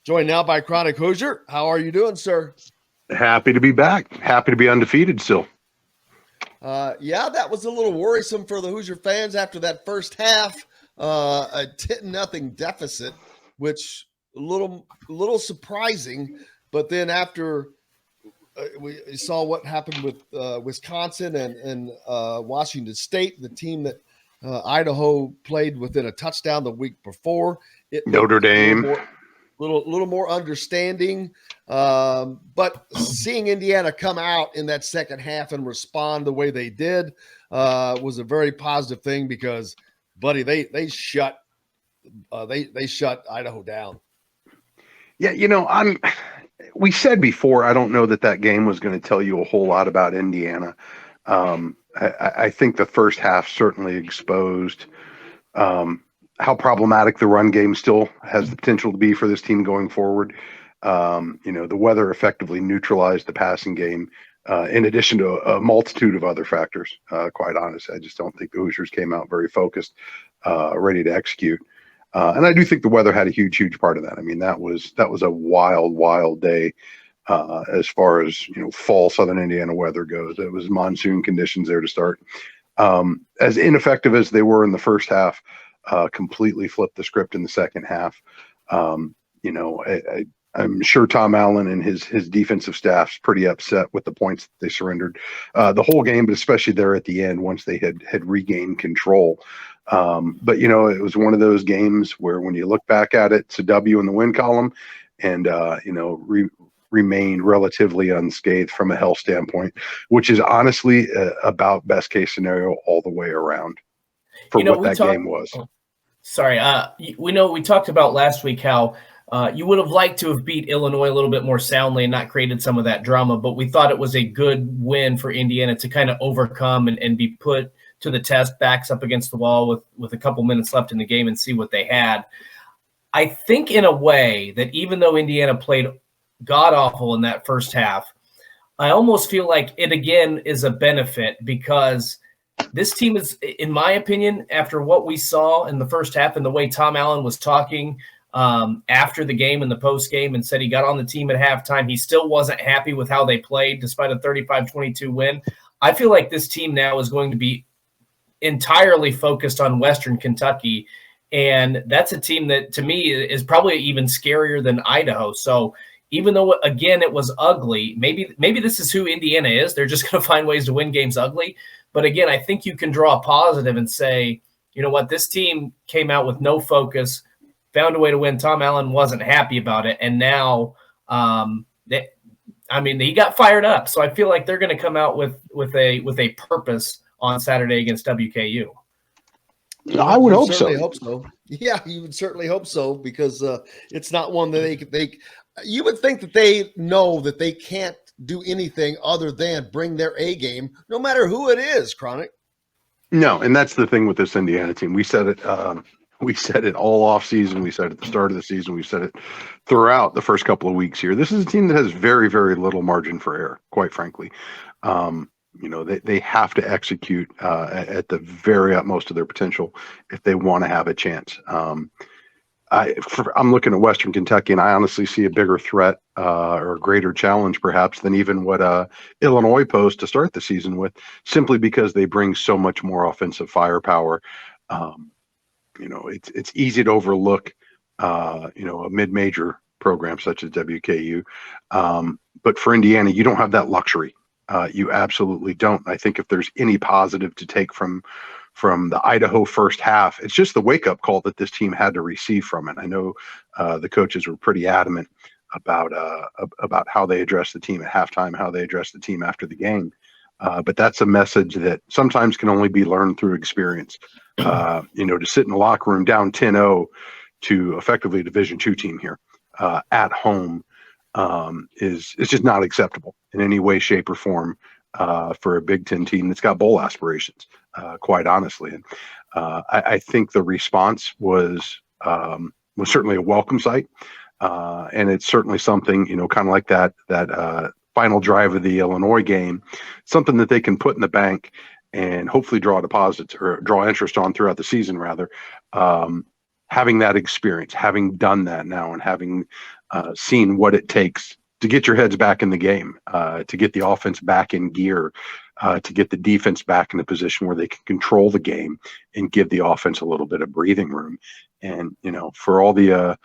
Joined now by Chronic Hoosier. How are you doing, sir? Happy to be back. Happy to be undefeated still. Yeah, that was a little worrisome for the Hoosier fans after that first half, a 10-0 deficit, which a little surprising. But then after we saw what happened with Wisconsin and Washington State, the team that Idaho played within a touchdown the week before, it Notre looked a little Dame. more little more understanding. But seeing Indiana come out in that second half and respond the way they did was a very positive thing because, buddy, they shut Idaho down. Yeah, we said before, I don't know that game was going to tell you a whole lot about Indiana. I think the first half certainly exposed how problematic the run game still has the potential to be for this team going forward. The weather effectively neutralized the passing game, in addition to a multitude of other factors. Quite honestly, I just don't think the Hoosiers came out very focused, ready to execute. And I do think the weather had a huge part of that. I mean, that was a wild day as far as fall Southern Indiana weather goes. It was monsoon conditions there to start. As ineffective as they were in the first half, completely flipped the script in the second half. I'm sure Tom Allen and his defensive staff's pretty upset with the points that they surrendered the whole game, but especially there at the end once they had regained control. But it was one of those games where when you look back at it, it's a W in the win column, and remained relatively unscathed from a health standpoint, which is honestly about best case scenario all the way around for what that game was. Sorry, we talked about last week how you would have liked to have beat Illinois a little bit more soundly and not created some of that drama, but we thought it was a good win for Indiana to kind of overcome and be put to the test, backs up against the wall with a couple minutes left in the game and see what they had. I think in a way that even though Indiana played god-awful in that first half, I almost feel like it again is a benefit because this team is, in my opinion, after what we saw in the first half and the way Tom Allen was talking after the game and the post game and said he got on the team at halftime, he still wasn't happy with how they played despite a 35-22 win. I feel like this team now is going to be entirely focused on Western Kentucky, and that's a team that to me is probably even scarier than Idaho. So even though, again, it was ugly, maybe this is who Indiana is. They're just going to find ways to win games ugly. But again, I think you can draw a positive and say, you know what, this team came out with no focus, found a way to win. Tom Allen wasn't happy about it, and now he got fired up. So I feel like they're going to come out with a purpose on Saturday against WKU. I would hope so. Yeah, you would certainly hope so because it's not one that they you would think that they know that they can't do anything other than bring their A game, no matter who it is, Chronic. No, and that's the thing with this Indiana team. We said it. We said it all off season. We said it at the start of the season. We said it throughout the first couple of weeks here. This is a team that has very, very little margin for error, quite frankly. They have to execute at the very utmost of their potential if they want to have a chance. I'm looking at Western Kentucky, and I honestly see a bigger threat or a greater challenge, perhaps, than even what Illinois posed to start the season with, simply because they bring so much more offensive firepower. It's easy to overlook, a mid-major program such as WKU. But for Indiana, you don't have that luxury. You absolutely don't. I think if there's any positive to take from the Idaho first half, it's just the wake-up call that this team had to receive from it. I know the coaches were pretty adamant about how they addressed the team at halftime, how they addressed the team after the game. But that's a message that sometimes can only be learned through experience. To sit in the locker room down 10-0 to effectively a Division II team here at home is just not acceptable in any way, shape, or form for a Big Ten team that's got bowl aspirations, quite honestly. And I think the response was certainly a welcome sight. And it's certainly something, kind of like that final drive of the Illinois game, something that they can put in the bank and hopefully draw deposits or draw interest on throughout the season, rather. having that experience, having done that now, and having seen what it takes to get your heads back in the game, to get the offense back in gear, to get the defense back in a position where they can control the game and give the offense a little bit of breathing room. And, for all the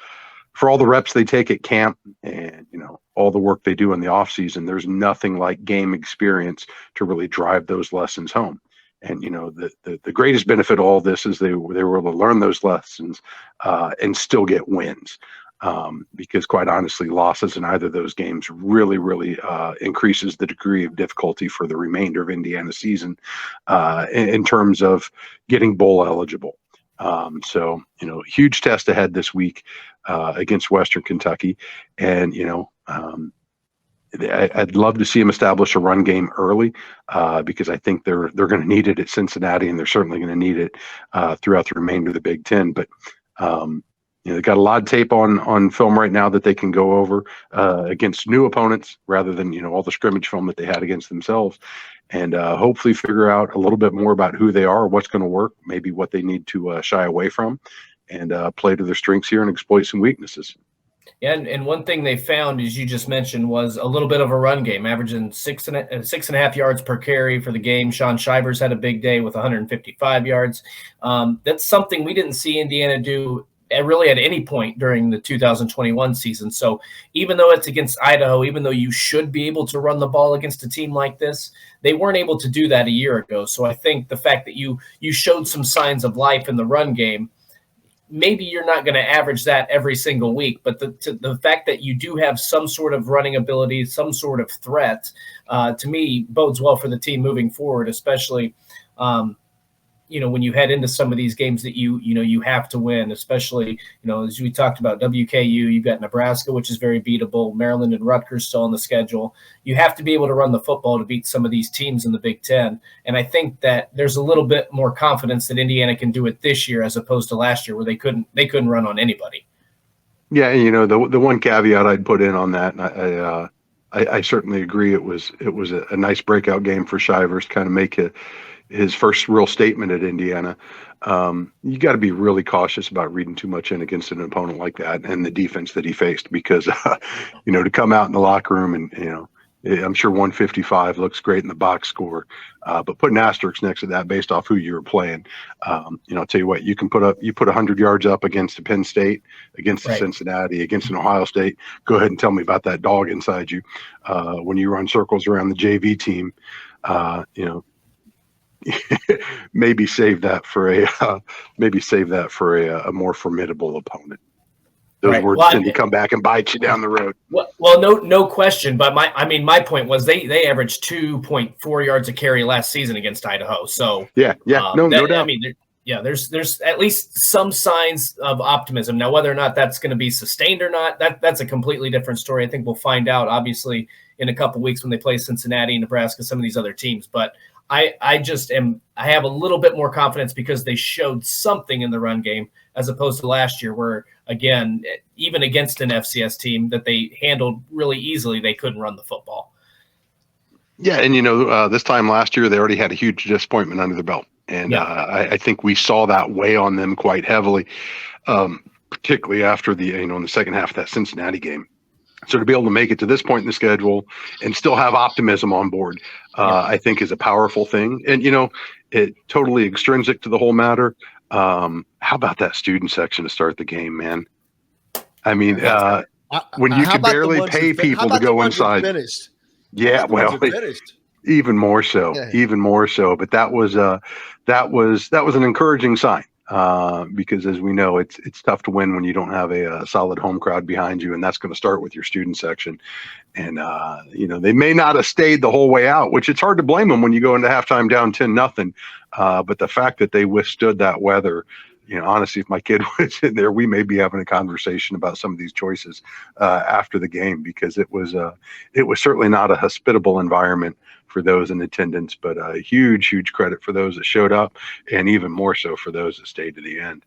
reps they take at camp and, all the work they do in the off season, there's nothing like game experience to really drive those lessons home. And, the greatest benefit of all this is they were able to learn those lessons and still get wins. Because quite honestly, losses in either of those games really, really increases the degree of difficulty for the remainder of Indiana's season in terms of getting bowl eligible. So, huge test ahead this week against Western Kentucky. And, I'd love to see them establish a run game early because I think they're going to need it at Cincinnati, and they're certainly going to need it throughout the remainder of the Big Ten. But they've got a lot of tape on film right now that they can go over against new opponents rather than all the scrimmage film that they had against themselves, and hopefully figure out a little bit more about who they are, what's going to work, maybe what they need to shy away from, and play to their strengths here and exploit some weaknesses. Yeah, and one thing they found, as you just mentioned, was a little bit of a run game, averaging 6.5 yards per carry for the game. Sean Shivers had a big day with 155 yards. That's something we didn't see Indiana do really at any point during the 2021 season. So even though it's against Idaho, even though you should be able to run the ball against a team like this, they weren't able to do that a year ago. So I think the fact that you showed some signs of life in the run game, maybe you're not going to average that every single week, but the fact that you do have some sort of running ability, some sort of threat, to me bodes well for the team moving forward, especially when you head into some of these games that you have to win, especially, as we talked about WKU, you've got Nebraska, which is very beatable, Maryland and Rutgers still on the schedule. You have to be able to run the football to beat some of these teams in the Big Ten. And I think that there's a little bit more confidence that Indiana can do it this year as opposed to last year where they couldn't run on anybody. Yeah. The one caveat I'd put in on that, and I certainly agree. It was a nice breakout game for Shivers, kind of make his first real statement at Indiana. You got to be really cautious about reading too much in against an opponent like that and the defense that he faced, because, to come out in the locker room and, I'm sure 155 looks great in the box score, but put an asterisk next to that based off who you were playing. I'll tell you what, you put 100 yards up against a Penn State, against a Cincinnati, against an Ohio State. Go ahead and tell me about that dog inside you when you run circles around the JV team. Maybe save that for a more formidable opponent. Those words tend to come back and bite you down the road. Well, no question. But my point was they averaged 2.4 yards a carry last season against Idaho. So no doubt. There's at least some signs of optimism. Now, whether or not that's going to be sustained or not, that's a completely different story. I think we'll find out, obviously, in a couple of weeks when they play Cincinnati, Nebraska, some of these other teams. But I have a little bit more confidence because they showed something in the run game as opposed to last year where, again, even against an FCS team that they handled really easily, they couldn't run the football. Yeah, and this time last year, they already had a huge disappointment under their belt. And I think we saw that weigh on them quite heavily, particularly after in the second half of that Cincinnati game. So to be able to make it to this point in the schedule and still have optimism on board, I think is a powerful thing. And, it totally extrinsic to the whole matter. How about that student section to start the game, man? I mean, when you could barely pay people to go inside. Yeah, well, even more so. But that was an encouraging sign. Because as we know, it's tough to win when you don't have a solid home crowd behind you, and that's going to start with your student section. And they may not have stayed the whole way out, which it's hard to blame them when you go into halftime down 10-0. But the fact that they withstood that weather, honestly, if my kid was in there, we may be having a conversation about some of these choices after the game, because it was certainly not a hospitable environment for those in attendance, but a huge credit for those that showed up, and even more so for those that stayed to the end.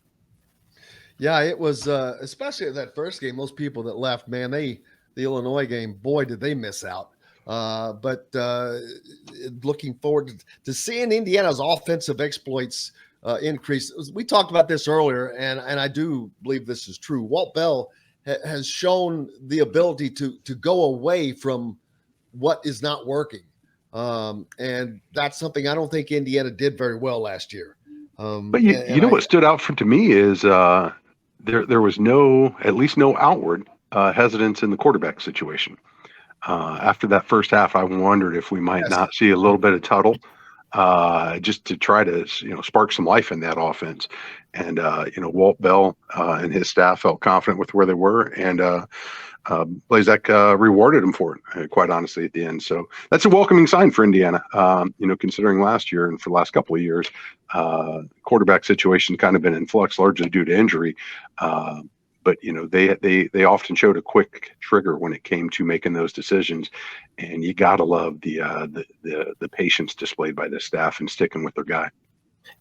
Yeah, it was especially at that first game, those people that left, man, the Illinois game, boy, did they miss out. But looking forward to seeing Indiana's offensive exploits increase. We talked about this earlier, and I do believe this is true. Walt Bell has shown the ability to go away from what is not working, and that's something I don't think Indiana did very well last year. But you know what stood out to me is there was at least no outward hesitance in the quarterback situation. After that first half, I wondered if we might not see a little bit of Tuttle, just to try to spark some life in that offense. And Walt Bell and his staff felt confident with where they were, and Blazek rewarded him for it, quite honestly, at the end. So that's a welcoming sign for Indiana. Considering last year and for the last couple of years, quarterback situation kind of been in flux, largely due to injury. But they often showed a quick trigger when it came to making those decisions, and you gotta love the patience displayed by the staff and sticking with their guy.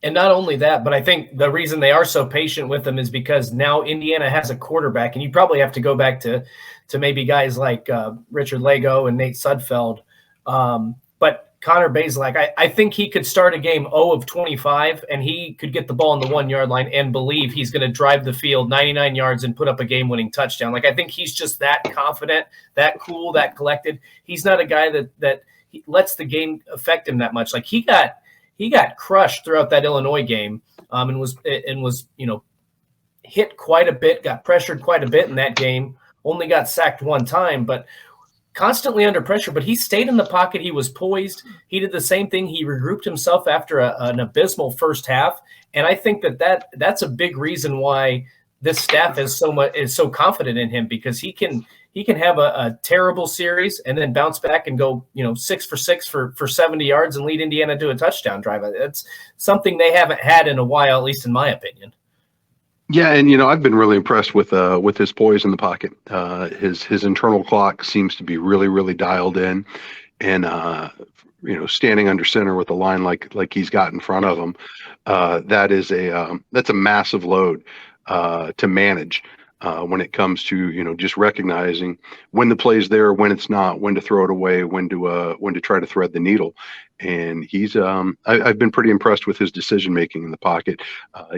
And not only that, but I think the reason they are so patient with them is because now Indiana has a quarterback, and you probably have to go back to maybe guys like Richard Lego and Nate Sudfeld. But Connor Bazelak, I think he could start a game 0 of 25, and he could get the ball on the 1 yard line and believe he's going to drive the field 99 yards and put up a game-winning touchdown. Like, I think he's just that confident, that cool, that collected. He's not a guy that he lets the game affect him that much. Like, he got crushed throughout that Illinois game, and was hit quite a bit, got pressured quite a bit in that game. Only got sacked one time, but constantly under pressure. But he stayed in the pocket. He was poised. He did the same thing. He regrouped himself after an abysmal first half, and I think that's a big reason why this staff is so confident in him, because he can have a terrible series and then bounce back and go 6 for 6 for 70 yards and lead Indiana to a touchdown drive. It's something they haven't had in a while, at least in my opinion. Yeah, and I've been really impressed with his poise in the pocket. His internal clock seems to be really, really dialed in, and standing under center with a line like he's got in front of him, that's a massive load to manage when it comes to just recognizing when the play's there, when it's not, when to throw it away, when to try to thread the needle. And he's I've been pretty impressed with his decision making in the pocket,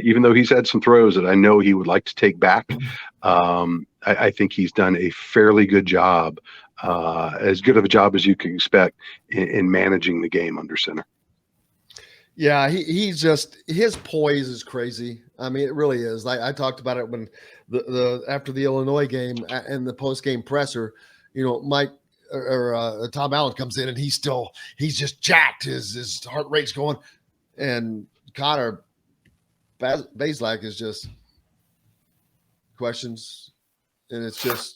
even though he's had some throws that I know he would like to take back. I think he's done a fairly good job, as good of a job as you can expect in managing the game under center. Yeah, he's just, his poise is crazy. I mean, it really is. Like, I talked about it when after the Illinois game and the post game presser, Mike or Tom Allen comes in and he's just jacked. His heart rate's going, and Connor Bazelak is just questions, and it's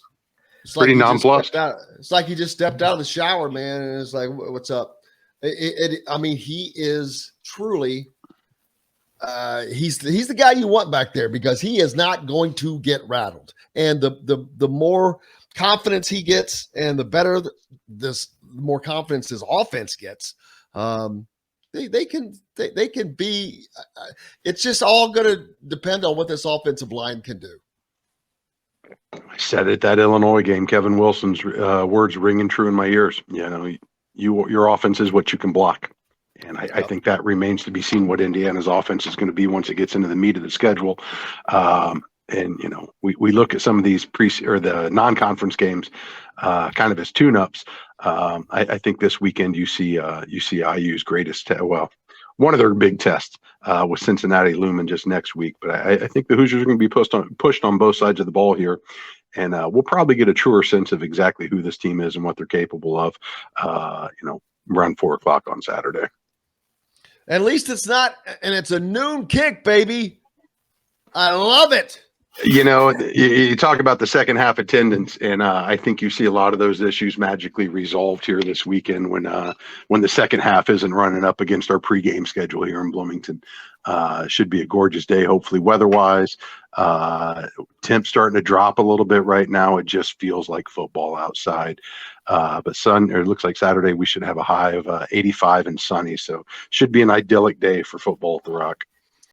pretty nonplussed. It's like he just stepped out of the shower, man, and it's like, what's up? I mean, he is truly he's the guy you want back there, because he is not going to get rattled. And the more confidence he gets, and the better the more confidence his offense gets, they can be. It's just all going to depend on what this offensive line can do. I said it, that Illinois game, Kevin Wilson's words ringing true in my ears. Your offense is what you can block. And I think that remains to be seen, what Indiana's offense is going to be once it gets into the meat of the schedule. We look at some of these the non-conference games kind of as tune-ups. I think this weekend you see IU's greatest one of their big tests with Cincinnati looming just next week. But I think the Hoosiers are going to be pushed on both sides of the ball here. And we'll probably get a truer sense of exactly who this team is and what they're capable of, around 4:00 on Saturday. At least it's not, and it's a noon kick, baby. I love it. You talk about the second half attendance, and I think you see a lot of those issues magically resolved here this weekend when the second half isn't running up against our pregame schedule here in Bloomington. Should be a gorgeous day, hopefully weather-wise. Temps starting to drop a little bit right now. It just feels like football outside. But it looks like Saturday we should have a high of 85 and sunny, so should be an idyllic day for football at the Rock.